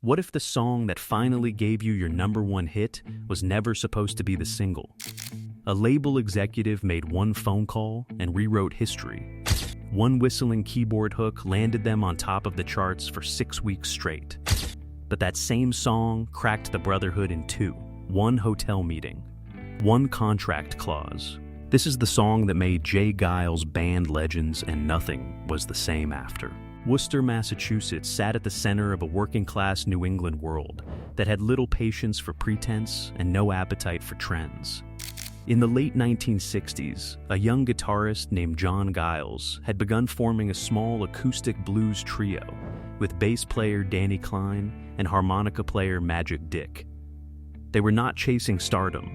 What if the song that finally gave you your #1 hit was never supposed to be the single? A label executive made one phone call and rewrote history. One whistling keyboard hook landed them on top of the charts for 6 weeks straight. But that same song cracked the Brotherhood in two. One hotel meeting, one contract clause. This is the song that made Geils Band Legends, and nothing was the same after. Worcester, Massachusetts sat at the center of a working-class New England world that had little patience for pretense and no appetite for trends. In the late 1960s, a young guitarist named John Geils had begun forming a small acoustic blues trio with bass player Danny Klein and harmonica player Magic Dick. They were not chasing stardom.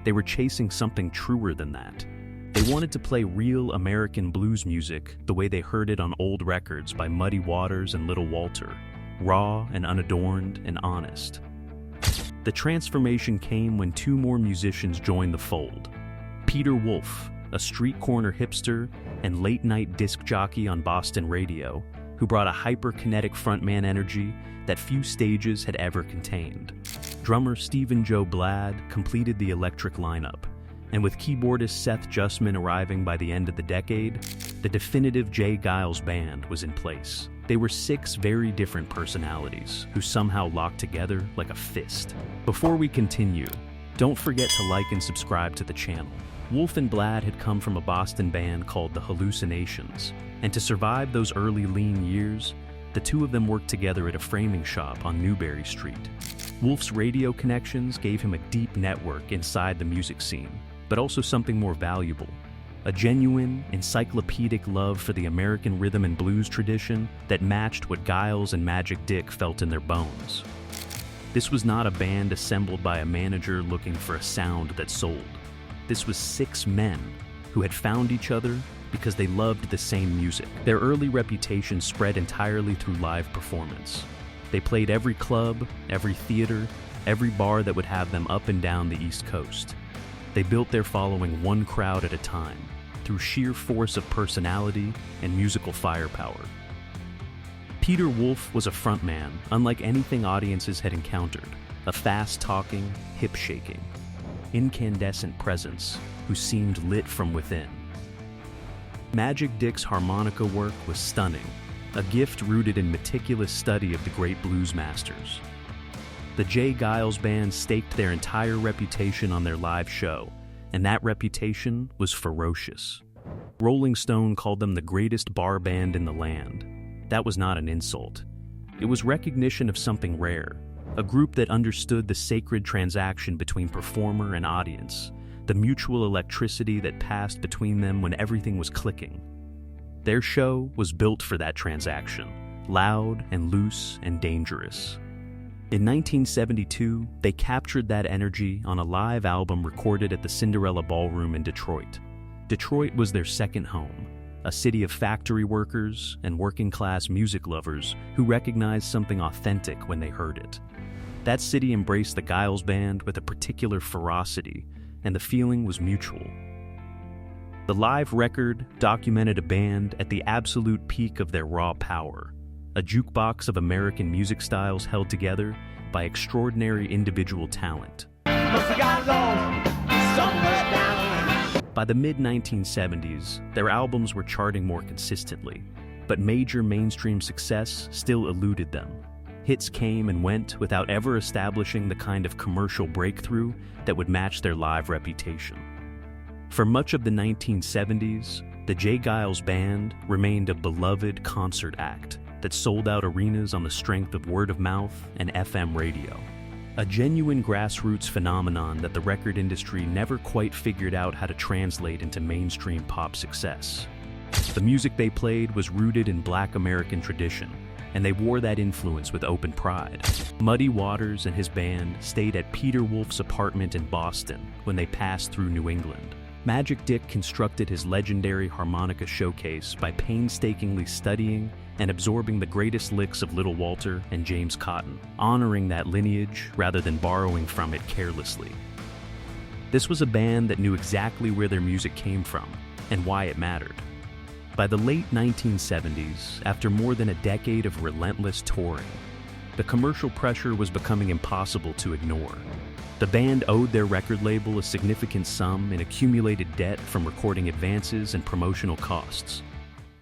They were chasing something truer than that. They wanted to play real American blues music the way they heard it on old records by Muddy Waters and Little Walter, raw and unadorned and honest. The transformation came when two more musicians joined the fold. Peter Wolf, a street corner hipster and late-night disc jockey on Boston radio, who brought a hyperkinetic frontman energy that few stages had ever contained. Drummer Stephen Joe Blad completed the electric lineup, and with keyboardist Seth Justman arriving by the end of the decade, the definitive Geils Band was in place. They were 6 very different personalities who somehow locked together like a fist. Before we continue, don't forget to like and subscribe to the channel. Wolf and Blad had come from a Boston band called the Hallucinations, and to survive those early lean years, the two of them worked together at a framing shop on Newbury Street. Wolf's radio connections gave him a deep network inside the music scene, but also something more valuable: a genuine, encyclopedic love for the American rhythm and blues tradition that matched what Geils and Magic Dick felt in their bones. This was not a band assembled by a manager looking for a sound that sold. This was 6 men who had found each other because they loved the same music. Their early reputation spread entirely through live performance. They played every club, every theater, every bar that would have them up and down the East Coast. They built their following one crowd at a time, through sheer force of personality and musical firepower. Peter Wolf was a frontman unlike anything audiences had encountered, a fast-talking, hip-shaking, incandescent presence who seemed lit from within. Magic Dick's harmonica work was stunning, a gift rooted in meticulous study of the great blues masters. The Geils Band staked their entire reputation on their live show, and that reputation was ferocious. Rolling Stone called them the greatest bar band in the land. That was not an insult. It was recognition of something rare, a group that understood the sacred transaction between performer and audience, the mutual electricity that passed between them when everything was clicking. Their show was built for that transaction, loud and loose and dangerous. In 1972, they captured that energy on a live album recorded at the Cinderella Ballroom in Detroit. Detroit was their second home, a city of factory workers and working-class music lovers who recognized something authentic when they heard it. That city embraced the Geils Band with a particular ferocity, and the feeling was mutual. The live record documented a band at the absolute peak of their raw power, a jukebox of American music styles held together by extraordinary individual talent. By the mid-1970s, their albums were charting more consistently, but major mainstream success still eluded them. Hits came and went without ever establishing the kind of commercial breakthrough that would match their live reputation. For much of the 1970s, the Geils Band remained a beloved concert act that sold out arenas on the strength of word of mouth and FM radio. A genuine grassroots phenomenon that the record industry never quite figured out how to translate into mainstream pop success. The music they played was rooted in Black American tradition, and they wore that influence with open pride. Muddy Waters and his band stayed at Peter Wolf's apartment in Boston when they passed through New England. Magic Dick constructed his legendary harmonica showcase by painstakingly studying and absorbing the greatest licks of Little Walter and James Cotton, honoring that lineage rather than borrowing from it carelessly. This was a band that knew exactly where their music came from and why it mattered. By the late 1970s, after more than a decade of relentless touring, The commercial pressure was becoming impossible to ignore. The band owed their record label a significant sum in accumulated debt from recording advances and promotional costs.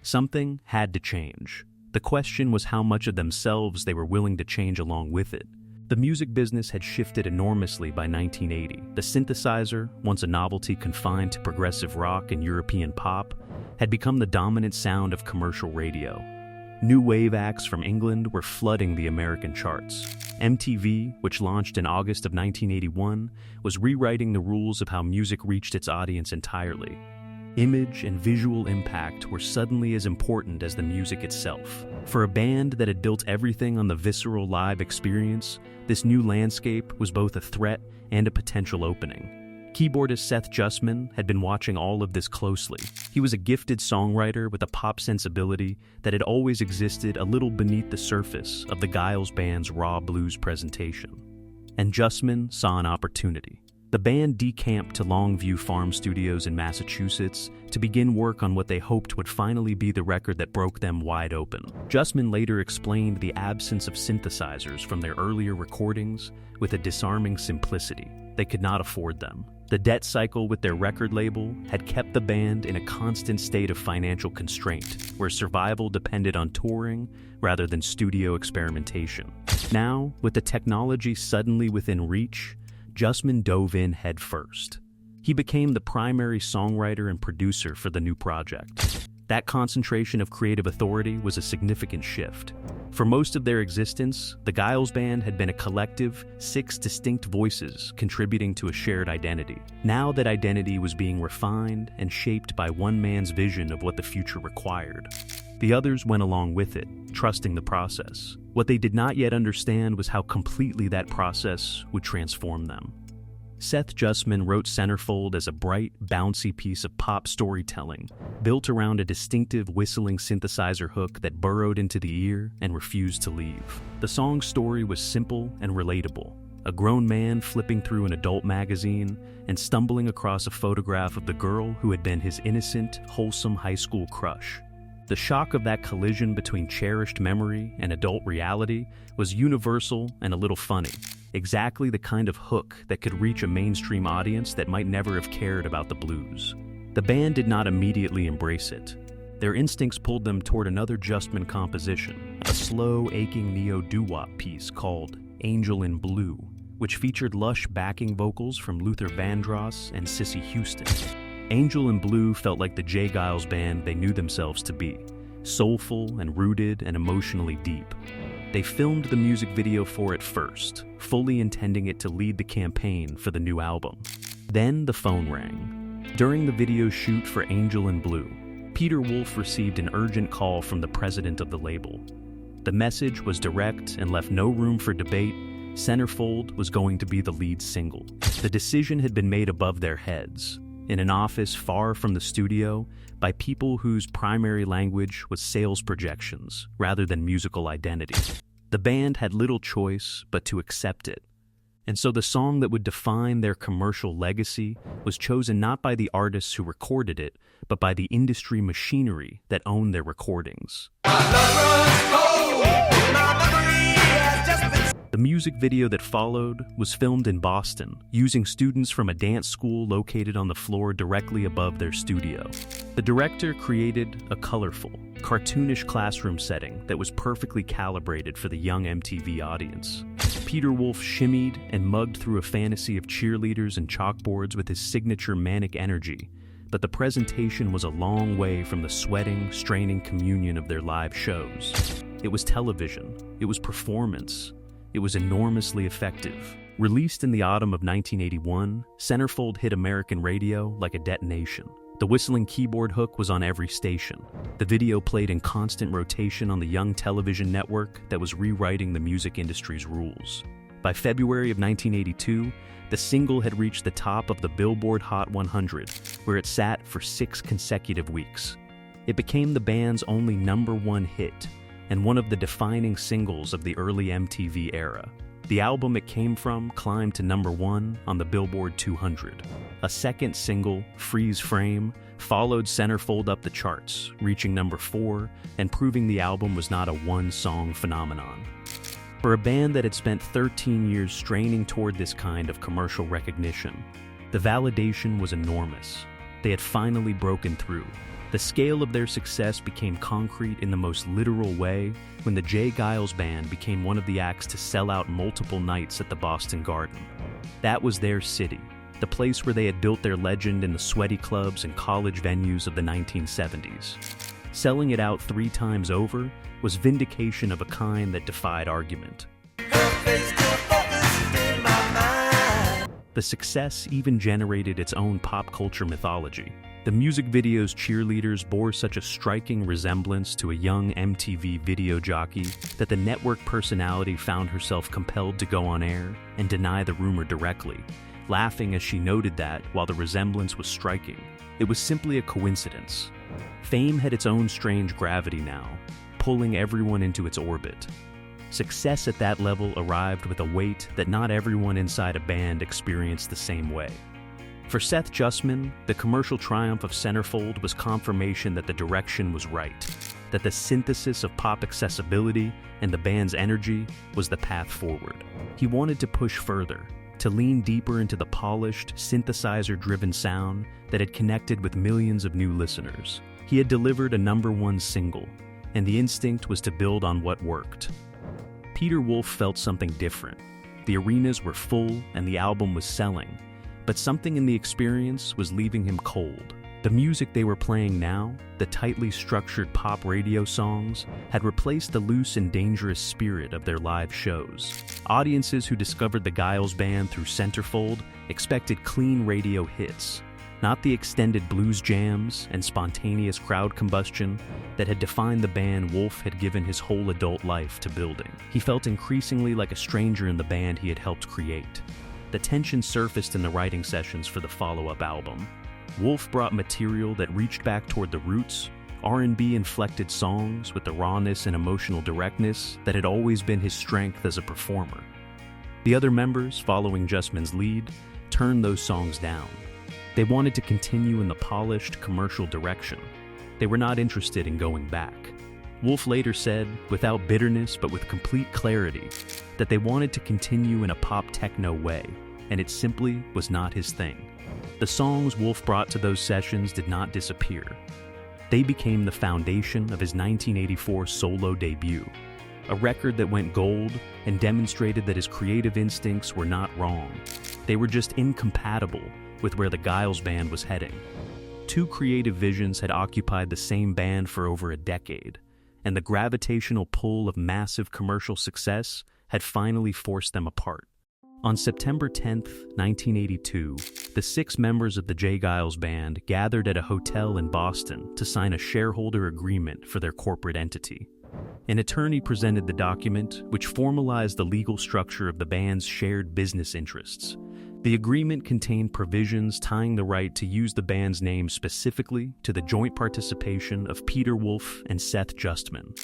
Something had to change. The question was how much of themselves they were willing to change along with it. The music business had shifted enormously by 1980. The synthesizer, once a novelty confined to progressive rock and European pop, had become the dominant sound of commercial radio. New wave acts from England were flooding the American charts. MTV, which launched in August of 1981, was rewriting the rules of how music reached its audience entirely. Image and visual impact were suddenly as important as the music itself. For a band that had built everything on the visceral live experience, this new landscape was both a threat and a potential opening. Keyboardist Seth Justman had been watching all of this closely. He was a gifted songwriter with a pop sensibility that had always existed a little beneath the surface of the Geils Band's raw blues presentation. And Justman saw an opportunity. The band decamped to Longview Farm Studios in Massachusetts to begin work on what they hoped would finally be the record that broke them wide open. Justman later explained the absence of synthesizers from their earlier recordings with a disarming simplicity. They could not afford them. The debt cycle with their record label had kept the band in a constant state of financial constraint, where survival depended on touring rather than studio experimentation. Now, with the technology suddenly within reach, Justman dove in headfirst. He became the primary songwriter and producer for the new project. That concentration of creative authority was a significant shift. For most of their existence, the Geils Band had been a collective, 6 distinct voices contributing to a shared identity. Now that identity was being refined and shaped by one man's vision of what the future required. The others went along with it, trusting the process. What they did not yet understand was how completely that process would transform them. Seth Justman wrote Centerfold as a bright, bouncy piece of pop storytelling, built around a distinctive whistling synthesizer hook that burrowed into the ear and refused to leave. The song's story was simple and relatable. A grown man flipping through an adult magazine and stumbling across a photograph of the girl who had been his innocent, wholesome high school crush. The shock of that collision between cherished memory and adult reality was universal and a little funny. Exactly the kind of hook that could reach a mainstream audience that might never have cared about the blues. The band did not immediately embrace it. Their instincts pulled them toward another Justman composition, a slow, aching neo-doo-wop piece called Angel in Blue, which featured lush backing vocals from Luther Vandross and Cissy Houston. Angel in Blue felt like the J. Geils Band they knew themselves to be, soulful and rooted and emotionally deep. They filmed the music video for it first, fully intending it to lead the campaign for the new album. Then the phone rang. During the video shoot for Angel in Blue, Peter Wolf received an urgent call from the president of the label. The message was direct and left no room for debate. Centerfold was going to be the lead single. The decision had been made above their heads, in an office far from the studio, by people whose primary language was sales projections rather than musical identity. The band had little choice but to accept it. And so the song that would define their commercial legacy was chosen not by the artists who recorded it, but by the industry machinery that owned their recordings. The music video that followed was filmed in Boston, using students from a dance school located on the floor directly above their studio. The director created a colorful, cartoonish classroom setting that was perfectly calibrated for the young MTV audience. Peter Wolf shimmied and mugged through a fantasy of cheerleaders and chalkboards with his signature manic energy, but the presentation was a long way from the sweating, straining communion of their live shows. It was television. It was performance. It was enormously effective. Released in the autumn of 1981, Centerfold hit American radio like a detonation. The whistling keyboard hook was on every station. The video played in constant rotation on the young television network that was rewriting the music industry's rules. By February of 1982, the single had reached the top of the Billboard Hot 100, where it sat for 6 consecutive weeks. It became the band's only #1 hit, and one of the defining singles of the early MTV era. The album it came from climbed to #1 on the Billboard 200. A second single, Freeze Frame, followed Centerfold up the charts, reaching #4 and proving the album was not a one-song phenomenon. For a band that had spent 13 years straining toward this kind of commercial recognition, the validation was enormous. They had finally broken through. The scale of their success became concrete in the most literal way when the Geils Band became one of the acts to sell out multiple nights at the Boston Garden. That was their city, the place where they had built their legend in the sweaty clubs and college venues of the 1970s. Selling it out 3 times over was vindication of a kind that defied argument. The success even generated its own pop culture mythology. The music video's cheerleaders bore such a striking resemblance to a young MTV video jockey that the network personality found herself compelled to go on air and deny the rumor directly, laughing as she noted that, while the resemblance was striking, it was simply a coincidence. Fame had its own strange gravity now, pulling everyone into its orbit. Success at that level arrived with a weight that not everyone inside a band experienced the same way. For Seth Justman, the commercial triumph of Centerfold was confirmation that the direction was right, that the synthesis of pop accessibility and the band's energy was the path forward. He wanted to push further, to lean deeper into the polished, synthesizer-driven sound that had connected with millions of new listeners. He had delivered a #1 single, and the instinct was to build on what worked. Peter Wolf felt something different. The arenas were full and the album was selling, but something in the experience was leaving him cold. The music they were playing now, the tightly structured pop radio songs, had replaced the loose and dangerous spirit of their live shows. Audiences who discovered the Geils Band through Centerfold expected clean radio hits, not the extended blues jams and spontaneous crowd combustion that had defined the band Wolf had given his whole adult life to building. He felt increasingly like a stranger in the band he had helped create. The tension surfaced in the writing sessions for the follow-up album. Wolf brought material that reached back toward the roots, R&B-inflected songs with the rawness and emotional directness that had always been his strength as a performer. The other members, following Justman's lead, turned those songs down. They wanted to continue in the polished, commercial direction. They were not interested in going back. Wolf later said, without bitterness but with complete clarity, that they wanted to continue in a pop techno way, and it simply was not his thing. The songs Wolf brought to those sessions did not disappear. They became the foundation of his 1984 solo debut, a record that went gold and demonstrated that his creative instincts were not wrong. They were just incompatible with where the Geils Band was heading. 2 creative visions had occupied the same band for over a decade, and the gravitational pull of massive commercial success had finally forced them apart. On September 10, 1982, the 6 members of the Geils Band gathered at a hotel in Boston to sign a shareholder agreement for their corporate entity. An attorney presented the document, which formalized the legal structure of the band's shared business interests. The agreement contained provisions tying the right to use the band's name specifically to the joint participation of Peter Wolf and Seth Justman.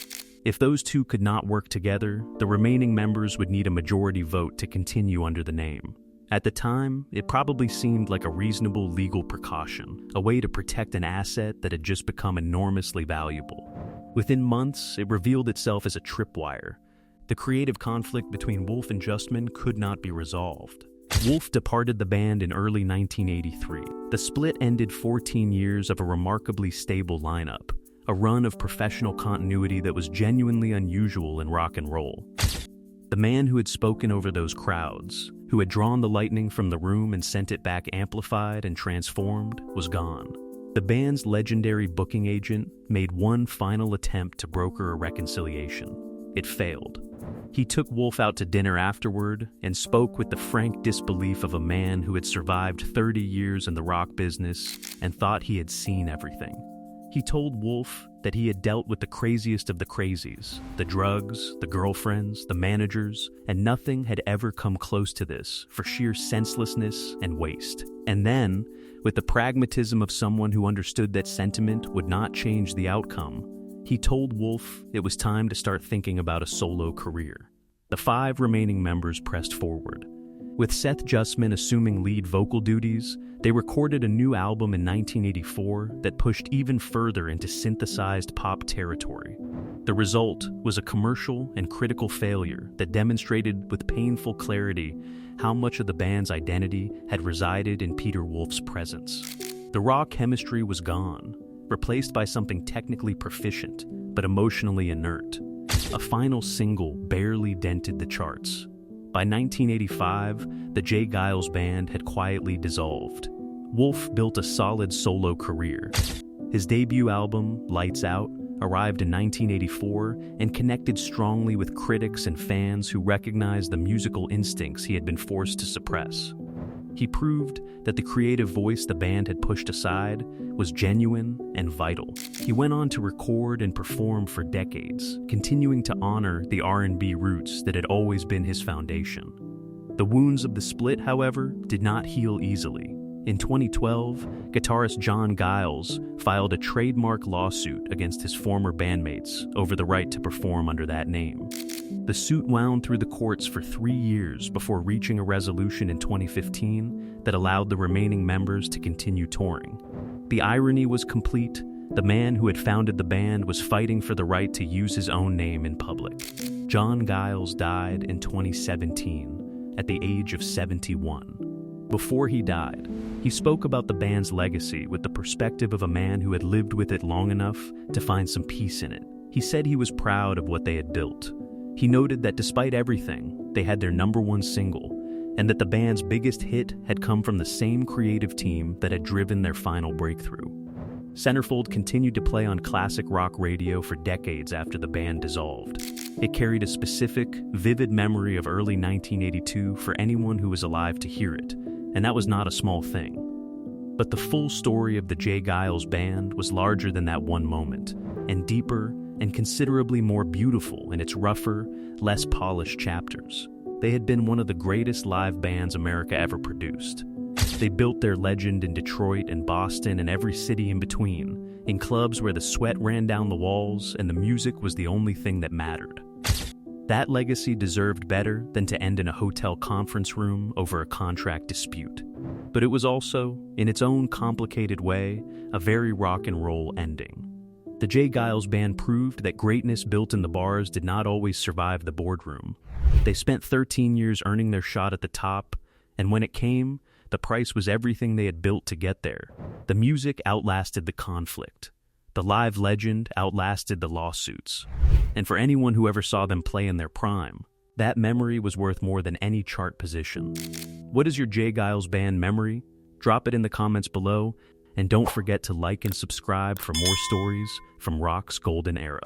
If those 2 could not work together, the remaining members would need a majority vote to continue under the name. At the time, it probably seemed like a reasonable legal precaution, a way to protect an asset that had just become enormously valuable. Within months, it revealed itself as a tripwire. The creative conflict between Wolf and Justman could not be resolved. Wolf departed the band in early 1983. The split ended 14 years of a remarkably stable lineup, a run of professional continuity that was genuinely unusual in rock and roll. The man who had spoken over those crowds, who had drawn the lightning from the room and sent it back amplified and transformed, was gone. The band's legendary booking agent made one final attempt to broker a reconciliation. It failed. He took Wolf out to dinner afterward and spoke with the frank disbelief of a man who had survived 30 years in the rock business and thought he had seen everything. He told Wolf that he had dealt with the craziest of the crazies, the drugs, the girlfriends, the managers, and nothing had ever come close to this for sheer senselessness and waste. And then, with the pragmatism of someone who understood that sentiment would not change the outcome, he told Wolf it was time to start thinking about a solo career. The 5 remaining members pressed forward. With Seth Justman assuming lead vocal duties, they recorded a new album in 1984 that pushed even further into synthesized pop territory. The result was a commercial and critical failure that demonstrated with painful clarity how much of the band's identity had resided in Peter Wolf's presence. The raw chemistry was gone, replaced by something technically proficient but emotionally inert. A final single barely dented the charts. By 1985, the Geils Band had quietly dissolved. Wolf built a solid solo career. His debut album, Lights Out, arrived in 1984 and connected strongly with critics and fans who recognized the musical instincts he had been forced to suppress. He proved that the creative voice the band had pushed aside was genuine and vital. He went on to record and perform for decades, continuing to honor the R&B roots that had always been his foundation. The wounds of the split, however, did not heal easily. In 2012, guitarist John Geils filed a trademark lawsuit against his former bandmates over the right to perform under that name. The suit wound through the courts for 3 years before reaching a resolution in 2015 that allowed the remaining members to continue touring. The irony was complete. The man who had founded the band was fighting for the right to use his own name in public. John Geils died in 2017 at the age of 71. Before he died, he spoke about the band's legacy with the perspective of a man who had lived with it long enough to find some peace in it. He said he was proud of what they had built. He noted that despite everything, they had their #1 single, and that the band's biggest hit had come from the same creative team that had driven their final breakthrough. Centerfold continued to play on classic rock radio for decades after the band dissolved. It carried a specific, vivid memory of early 1982 for anyone who was alive to hear it, and that was not a small thing. But the full story of the Geils Band was larger than that one moment, and deeper and considerably more beautiful in its rougher, less polished chapters. They had been one of the greatest live bands America ever produced. They built their legend in Detroit and Boston and every city in between, in clubs where the sweat ran down the walls and the music was the only thing that mattered. That legacy deserved better than to end in a hotel conference room over a contract dispute. But it was also, in its own complicated way, a very rock and roll ending. The Geils Band proved that greatness built in the bars did not always survive the boardroom. They spent 13 years earning their shot at the top, and when it came, the price was everything they had built to get there. The music outlasted the conflict. The live legend outlasted the lawsuits. And for anyone who ever saw them play in their prime, that memory was worth more than any chart position. What is your Geils Band memory? Drop it in the comments below, and don't forget to like and subscribe for more stories from rock's golden era.